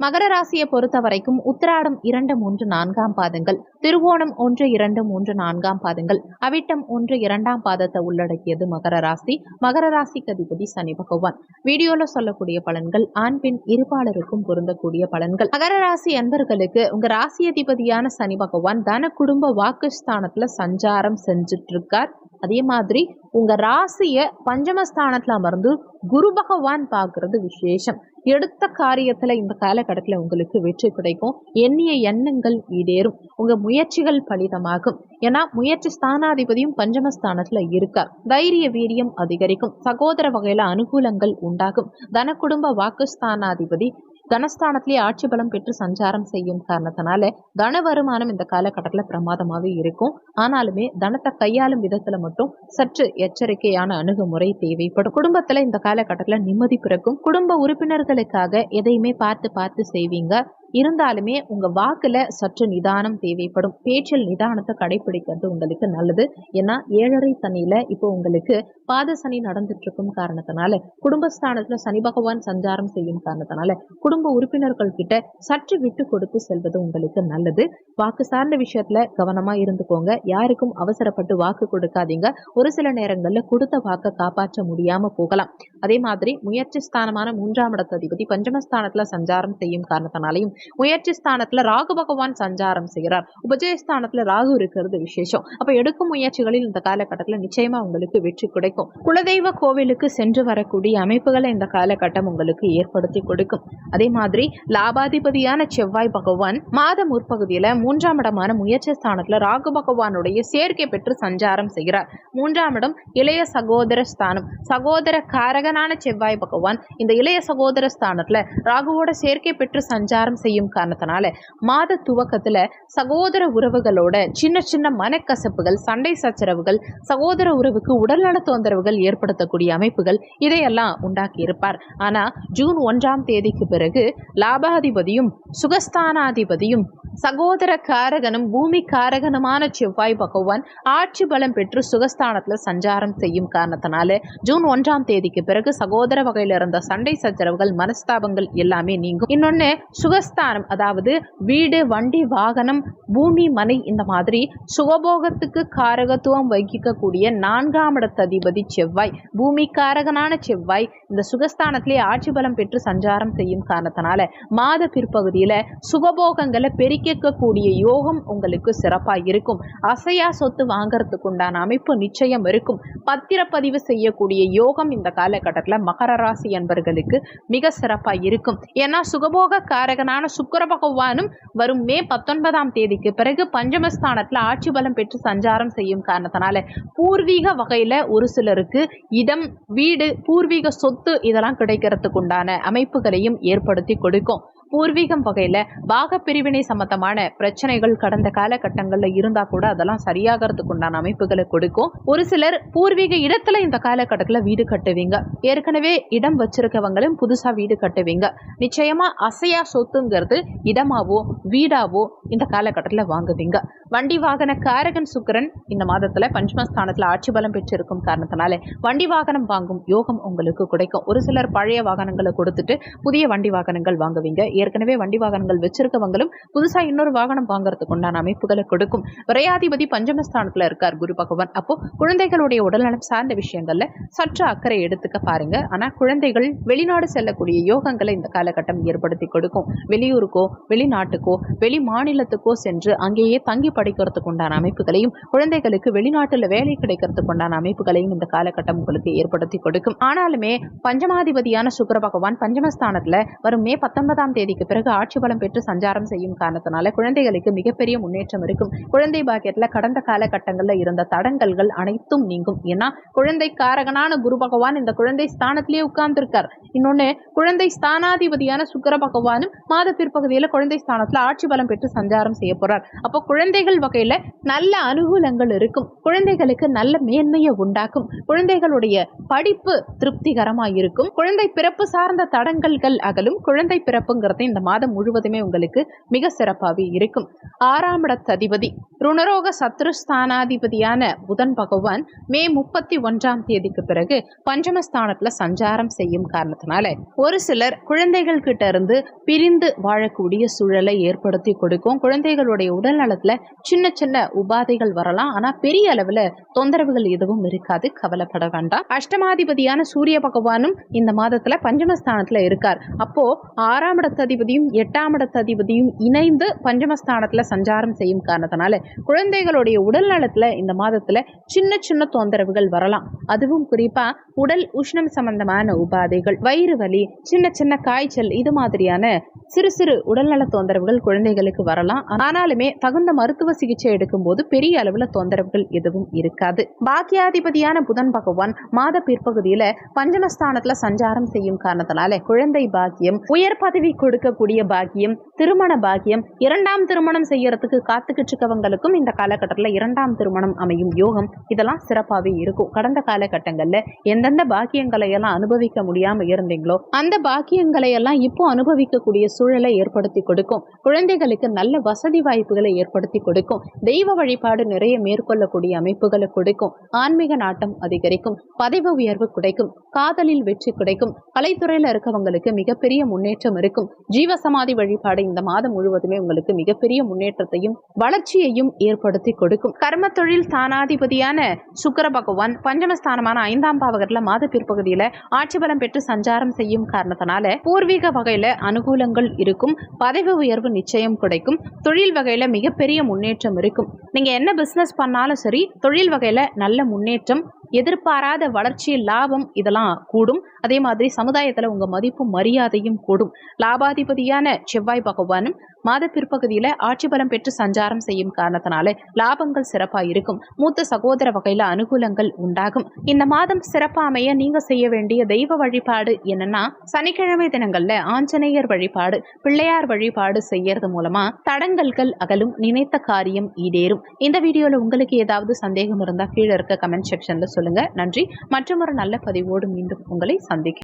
மகர ராசியை பொறுத்த வரைக்கும் உத்திராடம் 2, 3, 4ஆம் பாதங்கள், திருவோணம் 1, 2, 3, 4ஆம் பாதங்கள், அவிட்டம் 1, 2ஆம் பாதத்தை உள்ளடக்கியது மகர ராசி. மகர ராசிக்கு அதிபதி சனி பகவான். வீடியோல சொல்லக்கூடிய பலன்கள் ஆண் பெண் இருபாலருக்கும் பொருந்தக்கூடிய பலன்கள். மகர ராசி அன்பர்களுக்கு உங்க ராசி அதிபதியான சனி பகவான் தன குடும்ப வாக்குஸ்தானத்துல சஞ்சாரம் செஞ்சுட்டு இருக்கார். அதே மாதிரி உங்க ராசிய பஞ்சமஸ்தானத்துல அமர்ந்து குரு பகவான் பார்க்கறது விசேஷம். எடுத்த காரியத்துல இந்த காலகட்டத்துல உங்களுக்கு வெற்றி கிடைக்கும். எண்ணிய எண்ணங்கள் ஈடேறும். உங்க முயற்சிகள் பலிதமாகும். ஏன்னா முயற்சி ஸ்தானாதிபதியும் பஞ்சமஸ்தானத்துல இருக்கார். தைரிய வீரியம் அதிகரிக்கும். சகோதர வகையில அனுகூலங்கள் உண்டாகும். தன குடும்ப வாக்குஸ்தானாதிபதி தனஸ்தானத்திலே ஆட்சி பலம் பெற்று சஞ்சாரம் செய்யும் காரணத்தினால தன வருமானம் இந்த காலகட்டத்தில் பிரமாதமாகவே இருக்கும். ஆனாலுமே தனத்தை கையாளும் விதத்துல மட்டும் சற்று எச்சரிக்கையான அணுகுமுறை தேவைப்படும். குடும்பத்துல இந்த காலகட்டத்தில் நிம்மதி பிறக்கும். குடும்ப உறுப்பினர்களுக்காக எதையுமே பார்த்து செய்வீங்க. இருந்தாலுமே உங்க வாக்குல சற்று நிதானம் தேவைப்படும். பேச்சில் நிதானத்தை கடைபிடிக்கிறது உங்களுக்கு நல்லது. ஏன்னா 7.5 சனியில இப்போ உங்களுக்கு பாத சனி நடந்துட்டு இருக்கும் காரணத்தினால குடும்பஸ்தானத்துல சனி பகவான் சஞ்சாரம் செய்யும் காரணத்தினால குடும்ப உறுப்பினர்கள் கிட்ட சற்று விட்டு கொடுத்து செல்வது உங்களுக்கு நல்லது. வாக்கு சார்ந்த விஷயத்துல கவனமா இருந்துக்கோங்க. யாருக்கும் அவசரப்பட்டு வாக்கு கொடுக்காதீங்க. ஒரு சில நேரங்கள்ல கொடுத்த வாக்கை காப்பாற்ற முடியாம போகலாம். அதே மாதிரி முயற்சி ஸ்தானமான 3ஆம் இடத்து அதிபதி பஞ்சமஸ்தானத்துல சஞ்சாரம் செய்யும் காரணத்தினாலையும் முயற்சி ஸ்தானத்துல ராகு பகவான் சஞ்சாரம் செய்கிறார். உபஜயஸ்தானத்துல ராகு இருக்கிறது விசேஷம். அப்ப எடுக்கும் முயற்சிகளில் இந்த காலகட்டத்துல நிச்சயமா உங்களுக்கு வெற்றி கிடைக்கும். குலதெய்வ கோவிலுக்கு சென்று வரக்கூடிய அமைப்புகளை இந்த காலகட்டம் உங்களுக்கு ஏற்படுத்தி கொடுக்கும். அதே மாதிரி லாபாதிபதியான செவ்வாய் பகவான் மாத முற்பகுதியில 3ஆம் இடமான முயற்சி ஸ்தானத்துல ராகு பகவானுடைய சேர்க்கை பெற்று சஞ்சாரம் செய்கிறார். 3ஆம் இடம் இளைய சகோதர ஸ்தானம். சகோதர காரகனான செவ்வாய் பகவான் இந்த இளைய சகோதர ஸ்தானத்துல ராகுவோட சேர்க்கை பெற்று சஞ்சாரம் செய்யும் காரணத்தினால மாத துவக்கத்துல சகோதர உறவுகளோட சின்ன மனக்கசப்புகள், சண்டை சச்சரவுகள், சகோதர உறவுக்கு உடல்நல தொந்தரவுகள் ஏற்படுத்தக்கூடிய அமைப்புகள் இதையெல்லாம் உண்டாக்கி இருப்பார். ஆனா ஜூன் 1ஆம் தேதிக்கு பிறகு லாபாதிபதியும் சுகஸ்தானாதிபதியும் சகோதர காரகனும் பூமி காரகனுமான செவ்வாய் பகவான் ஆட்சி பலம் பெற்று சுகஸ்தானத்துல சஞ்சாரம் செய்யும் காரணத்தினால ஜூன் 1ஆம் தேதிக்கு பிறகு சகோதர வகையில இருந்த சண்டை சச்சரவுகள், மனஸ்தாபங்கள் எல்லாமே நீங்கும். இன்னொன்னு சுகஸ்தானம், அதாவது வீடு, வண்டி, வாகனம், பூமி, மனை, இந்த மாதிரி சுகபோகத்துக்கு காரகத்துவம் வகிக்கக்கூடிய 4ஆம் இடத்து அதிபதி செவ்வாய், பூமி காரகனான செவ்வாய் இந்த சுகஸ்தானத்திலே ஆட்சி பலம் பெற்று சஞ்சாரம் செய்யும் காரணத்தினால மாத பிற்பகுதியில சுகபோகங்களை பெருக்கக்கூடிய யோகம் உங்களுக்கு சிறப்பா இருக்கும். அசையா சொத்து வாங்கறதுக்கு உண்டான அமைப்பு நிச்சயம் இருக்கும். பத்திரப்பதிவு செய்யக்கூடிய யோகம் இந்த காலகட்டத்துல மகர ராசி என்பவர்களுக்கு மிக சிறப்பா இருக்கும். ஏன்னா சுகபோக காரகனான சுக்கிர பகவானும் வரும் மே 19ஆம் தேதிக்கு பிறகு பஞ்சமஸ்தானத்துல ஆட்சி பலம் பெற்று சஞ்சாரம் செய்யும் காரணத்தினால பூர்வீக வகையில ஒரு சிலருக்கு இடம், வீடு, பூர்வீக சொத்து இதெல்லாம் கிடைக்கிறதுக்கு உண்டான அமைப்புகளையும் ஏற்படுத்தி கொடுக்கும். பூர்வீகம் வகையில பாக பிரிவினை சம்பந்தமான பிரச்சனைகள் கடந்த காலகட்டங்கள்ல இருந்தா கூட அதெல்லாம் சரியாகிறதுக்கு உண்டான அமைப்புகளை கொடுக்கும். ஒரு சிலர் பூர்வீக இடத்துல இந்த காலகட்டத்துல வீடு கட்டுவீங்க. ஏற்கனவே இடம் வச்சிருக்கவங்களும் புதுசா வீடு கட்டுவீங்க. நிச்சயமா அசையா சொத்துங்கிறது இடமாவோ வீடாவோ இந்த காலகட்டத்துல வாங்குவீங்க. வண்டி வாகன காரகன் சுக்கிரன் இந்த மாதத்துல பஞ்சமஸ்தானத்துல ஆட்சி பலம் பெற்றிருக்கும் காரணத்தினால வண்டி வாகனம் வாங்கும் யோகம் உங்களுக்கு கிடைக்கும். ஒரு சிலர் பழைய வாகனங்களை கொடுத்துட்டு புதிய வண்டி வாகனங்கள் வாங்குவீங்க. ஏற்கனவே வண்டி வாகனங்கள் வச்சிருக்கவங்களும் புதுசா இன்னொரு வாகனம் வாங்குறதுக்கு உண்டான அமைப்புகளை கொடுக்கும். விரையாதிபதி பஞ்சமஸ்தானத்துல இருக்கார் குரு பகவான். அப்போ குழந்தைகளுடைய உடல்நலம் சார்ந்த விஷயங்கள்ல சற்று அக்கறை எடுத்துக்க பாருங்க. ஆனா குழந்தைகள் வெளிநாடு செல்லக்கூடிய யோகங்களை இந்த காலகட்டம் ஏற்படுத்தி கொடுக்கும். வெளியூருக்கோ, வெளிநாட்டுக்கோ, வெளி மாநிலத்துக்கோ சென்று அங்கேயே தங்கி படிக்கிறதுக்கு உண்டான அமைப்புகளையும், குழந்தைகளுக்கு வெளிநாட்டுல வேலை கிடைக்கிறதுக்கு உண்டான அமைப்புகளையும் இந்த காலகட்டம் உங்களுக்கு ஏற்படுத்தி கொடுக்கும். ஆனாலுமே பஞ்சமாதிபதியான சுக்கிர பகவான் பஞ்சமஸ்தானத்துல வரும் மே 19ஆம் தேதிக்கு பிறகு ஆட்சி பலம் பெற்று சஞ்சாரம் செய்யும் காரணத்தினால குழந்தைகளுக்கு மிகப்பெரிய முன்னேற்றம் இருக்கும். குழந்தை பாக்கியத்துல கடந்த காலகட்டங்கள்ல இருந்த தடங்கல்கள் அனைத்தும் நீங்கும். ஏன்னா குழந்தை காரகனான குரு பகவான் இந்த குழந்தை ஸ்தானத்திலேயே உட்கார்ந்துருக்கார். இன்னொன்னு குழந்தை ஸ்தானாதிபதியான சுக்கிர பகவானும் மாத பிற்பகுதியில குழந்தை ஸ்தானத்துல ஆட்சி பலம் பெற்று சஞ்சாரம் செய்ய போறார். அப்போ குழந்தைகள் குழந்தைகள் வகையில நல்ல அனுகூலங்கள் இருக்கும். குழந்தைகளுக்கு நல்ல மேன்மையை உண்டாக்கும். குழந்தைகளுடைய படிப்பு திருப்திகரமா இருக்கும். குழந்தை பிறப்பு சார்ந்த தடங்கல்கள் அகலும். குழந்தை பிறப்புங்கிறது இந்த மாதம் முழுவதுமே உங்களுக்கு மிக சிறப்பாகவே இருக்கும். 6ஆம் இடத்ததிபதி ருணரோக சத்ருஸ்தானாதிபதியான புதன் பகவான் மே 31ஆம் தேதிக்கு பிறகு பஞ்சமஸ்தானத்துல சஞ்சாரம் செய்யும் காரணத்தினால ஒரு சிலர் குழந்தைகள் கிட்ட இருந்து பிரிந்து வாழக்கூடிய சூழலை ஏற்படுத்தி கொடுக்கும். குழந்தைகளுடைய உடல் நலத்துல சின்ன சின்ன உபாதைகள் வரலாம். ஆனா பெரிய அளவுல தொந்தரவுகள் எதுவும் இருக்காது, கவலைப்பட வேண்டாம். அஷ்டமாதிபதியான சூரிய பகவானும் இந்த மாதத்துல பஞ்சமஸ்தானத்துல இருக்கார். அப்போ 6ஆம் இடத்ததிபதியும் 8ஆம் இடத்ததிபதியும் இணைந்து பஞ்சமஸ்தானத்துல சஞ்சாரம் செய்யும் காரணத்தினால குழந்தைகளுடைய உடல் நலத்துல இந்த மாதத்துல சின்ன சின்ன தொந்தரவுகள் வரலாம். அதுவும் குறிப்பா உடல் உஷ்ணம் சம்பந்தமான உபாதைகள், வயிறு வலி, சின்ன சின்ன காய்ச்சல், இது மாதிரியான சிறு சிறு உடல்நல தொந்தரவுகள் குழந்தைகளுக்கு வரலாம். ஆனாலுமே தகுந்த மருத்துவ சிகிச்சை எடுக்கும் போது பெரிய அளவுல தொந்தரவுகள் எதுவும் இருக்காது. பாக்கியாதிபதியான புதன் பகவான் மாத பிற்பகுதியில பஞ்சமஸ்தானத்துல சஞ்சாரம் செய்யும் காரணத்தினால குழந்தை பாக்கியம், உயர் பதவி கொடுக்கக்கூடிய பாக்கியம், திருமண பாக்கியம், 2ஆம் திருமணம் செய்யறதுக்கு காத்துக்கிட்டு இருக்கவங்களுக்கும் இந்த காலகட்டத்தில் 2ஆம் திருமணம் அமையும் யோகம் இதெல்லாம் சிறப்பாகவே இருக்கும். கடந்த காலகட்டங்கள்ல எந்தெந்த பாக்கியங்களை எல்லாம் அனுபவிக்க முடியாம இருந்தீங்களோ அந்த பாக்கியங்களை எல்லாம் இப்போ அனுபவிக்கக்கூடிய சூழலை ஏற்படுத்தி கொடுக்கும். குழந்தைகளுக்கு நல்ல வசதி வாய்ப்புகளை ஏற்படுத்தி கொடுக்கும். தெய்வ வழிபாடு நிறைய மேற்கொள்ளக்கூடிய அமைப்புகளை கொடுக்கும். ஆன்மீக நாட்டம் அதிகரிக்கும். பதவி உயர்வு கிடைக்கும். காதலில் வெற்றி கிடைக்கும். கலைத்துறையில இருக்கவங்களுக்கு மிகப்பெரிய முன்னேற்றம் இருக்கும். ஜீவசமாதி வழிபாடு இந்த மாதம் முழுவதுமே உங்களுக்கு மிகப்பெரிய முன்னேற்றத்தையும் வளர்ச்சியையும் ஏற்படுத்தி கொடுக்கும். கர்ம தொழில் ஸ்தானாதிபதியான சுக்கிர பகவான் பஞ்சமஸ்தானமான 5ஆம் பாவகத்துல மாத பிற்பகுதியில ஆட்சி பலம் பெற்று சஞ்சாரம் செய்யும் காரணத்தினால பூர்வீக வகையில அனுகூலங்கள் இருக்கும். பதவி உயர்வு நிச்சயம் கிடைக்கும். தொழில் வகையில மிகப்பெரிய முன்னேற்றம் இருக்கும். நீங்க என்ன பிசினஸ் பண்ணாலும் சரி, தொழில் வகையில நல்ல முன்னேற்றம், எதிர்பாராத வளர்ச்சி, லாபம் இதெல்லாம் கூடும். அதே மாதிரி சமுதாயத்துல உங்க மதிப்பும் மரியாதையும் கூடும். லாபாதிபதியான செவ்வாய் பகவானும் மாத பிற்பகுதியில ஆட்சி பலம் பெற்று சஞ்சாரம் செய்யும் காரணத்தினால லாபங்கள் சிறப்பா இருக்கும். மூத்த சகோதர வகையில அனுகூலங்கள் உண்டாகும். இந்த மாதம் சிறப்பா அமைய நீங்க செய்ய வேண்டிய தெய்வ வழிபாடு என்னன்னா, சனிக்கிழமை தினங்கள்ல ஆஞ்சநேயர் வழிபாடு, பிள்ளையார் வழிபாடு செய்யறது மூலமா தடங்கல்கள் அகலும், நினைத்த காரியம் ஈடேறும். இந்த வீடியோல உங்களுக்கு ஏதாவது சந்தேகம் இருந்தா கீழே இருக்க கமெண்ட் செக்ஷன்ல சொல்லுங்க. நன்றி. மற்றும் ஒரு நல்ல பதிவோடு மீண்டும் உங்களை சந்திக்கிறேன்.